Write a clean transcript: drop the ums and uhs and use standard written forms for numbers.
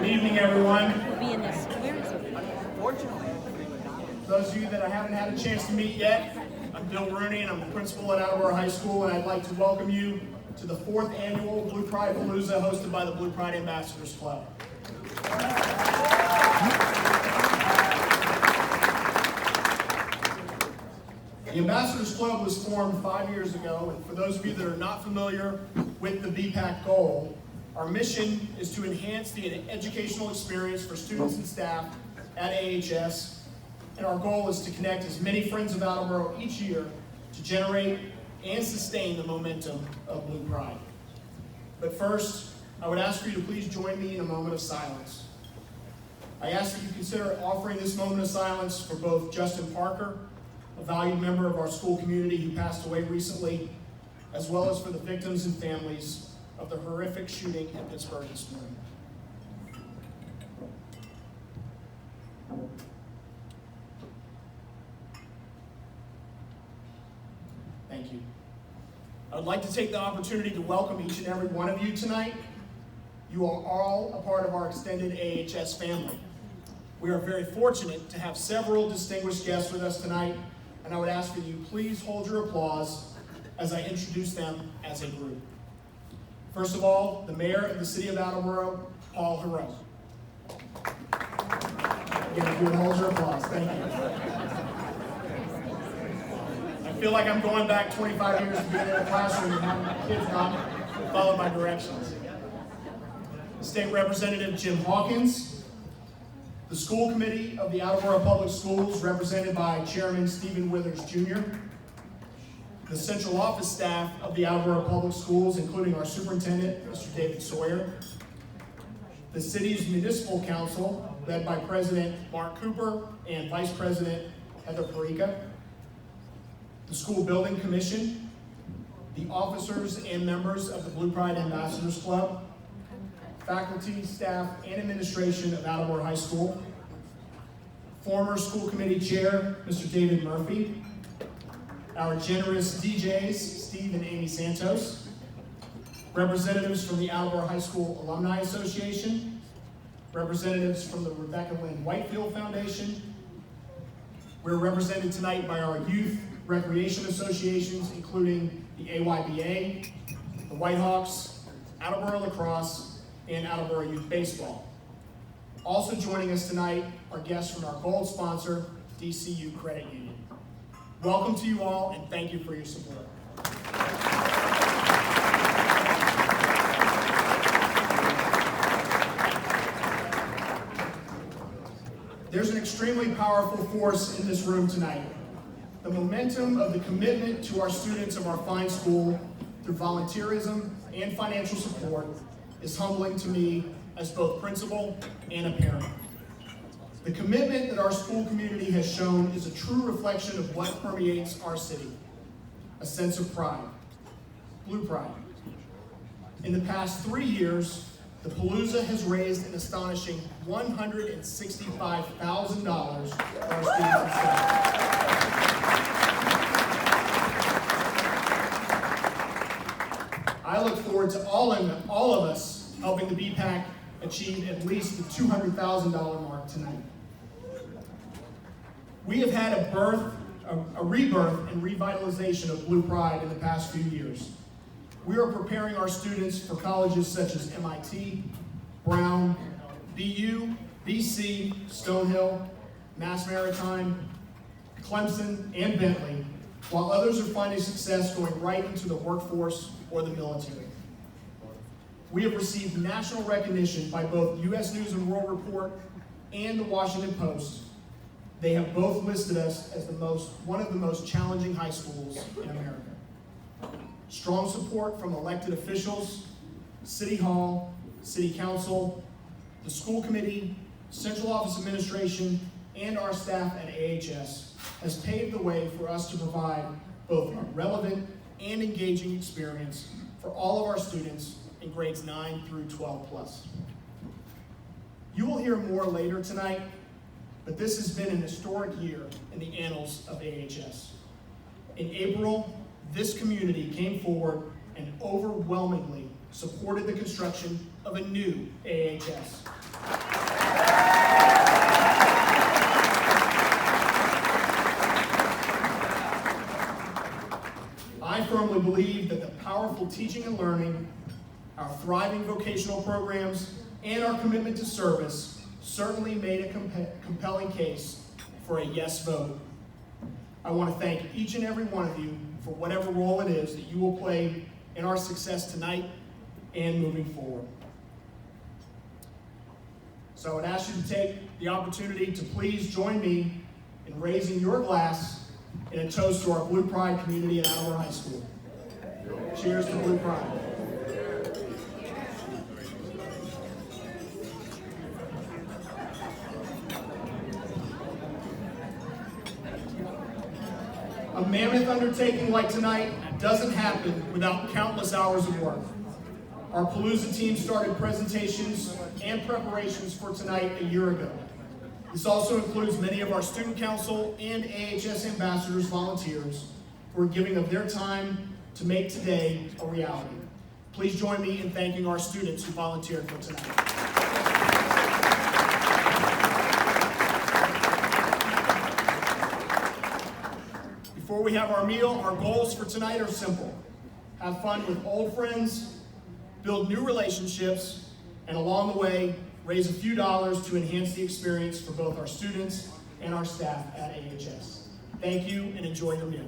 Good evening, everyone. We'll be in this. Where is it? Those of you that I haven't had a chance to meet yet, I'm Bill Rooney, and I'm the principal at Attleboro High School, and I'd like to welcome you to the 4th annual Blue Pride Palooza hosted by the Blue Pride Ambassadors Club. The Ambassadors Club was formed 5 years ago, and for those of you that are not familiar with the BPAC goal, our mission is to enhance the educational experience for students and staff at AHS, and our goal is to connect as many friends of Attleboro each year to generate and sustain the momentum of Blue Pride. But first, I would ask for you to please join me in a moment of silence. I ask that you consider offering this moment of silence for both Justin Parker, a valued member of our school community who passed away recently, as well as for the victims and families of the horrific shooting in Pittsburgh this morning. Thank you. I would like to take the opportunity to welcome each and every one of you tonight. You are all a part of our extended AHS family. We are very fortunate to have several distinguished guests with us tonight, and I would ask that you please hold your applause as I introduce them as a group. First of all, the Mayor of the City of Attleboro, Paul Heroux. Again, if you would hold your applause, thank you. I feel like I'm going back 25 years to being in a classroom and having my kids not follow my directions. State Representative Jim Hawkins, the school committee of the Attleboro Public Schools, represented by Chairman Stephen Withers Jr., the central office staff of the Attleboro Public Schools, including our superintendent, Mr. David Sawyer, the city's municipal council, led by President Mark Cooper and Vice President Heather Perica, the School Building Commission, the officers and members of the Blue Pride Ambassadors Club, faculty, staff, and administration of Attleboro High School, former school committee chair, Mr. David Murphy, our generous DJs, Steve and Amy Santos, representatives from the Attleboro High School Alumni Association, representatives from the Rebecca Lynn Whitefield Foundation. We're represented tonight by our youth recreation associations, including the AYBA, the Whitehawks, Attleboro Lacrosse, and Attleboro Youth Baseball. Also joining us tonight are guests from our gold sponsor, DCU Credit Union. Welcome to you all, and thank you for your support. There's an extremely powerful force in this room tonight. The momentum of the commitment to our students of our fine school through volunteerism and financial support is humbling to me as both principal and a parent. The commitment that our school community has shown is a true reflection of what permeates our city, a sense of pride, Blue Pride. In the past 3 years, the Palooza has raised an astonishing $165,000 for our students and staff. I look forward to all of us helping the BPAC achieve at least the $200,000 mark tonight. We have had a rebirth and revitalization of Blue Pride in the past few years. We are preparing our students for colleges such as MIT, Brown, BU, BC, Stonehill, Mass Maritime, Clemson, and Bentley, while others are finding success going right into the workforce or the military. We have received national recognition by both U.S. News and World Report and the Washington Post. They have both listed us as one of the most challenging high schools in America. Strong support from elected officials, City Hall, City Council, the school committee, central office administration, and our staff at AHS has paved the way for us to provide both a relevant and engaging experience for all of our students in grades 9 through 12 plus. You will hear more later tonight, but this has been an historic year in the annals of AHS. In April, this community came forward and overwhelmingly supported the construction of a new AHS. teaching and learning, our thriving vocational programs, and our commitment to service certainly made a compelling case for a yes vote. I want to thank each and every one of you for whatever role it is that you will play in our success tonight and moving forward. So I would ask you to take the opportunity to please join me in raising your glass in a toast to our Blue Pride community at Attleboro High School. Cheers to Blue Pride. A mammoth undertaking like tonight doesn't happen without countless hours of work. Our Palooza team started presentations and preparations for tonight a year ago. This also includes many of our student council and AHS ambassadors volunteers who are giving of their time to make today a reality. Please join me in thanking our students who volunteered for tonight. Before we have our meal, our goals for tonight are simple. Have fun with old friends, build new relationships, and along the way, raise a few dollars to enhance the experience for both our students and our staff at AHS. Thank you and enjoy your meal.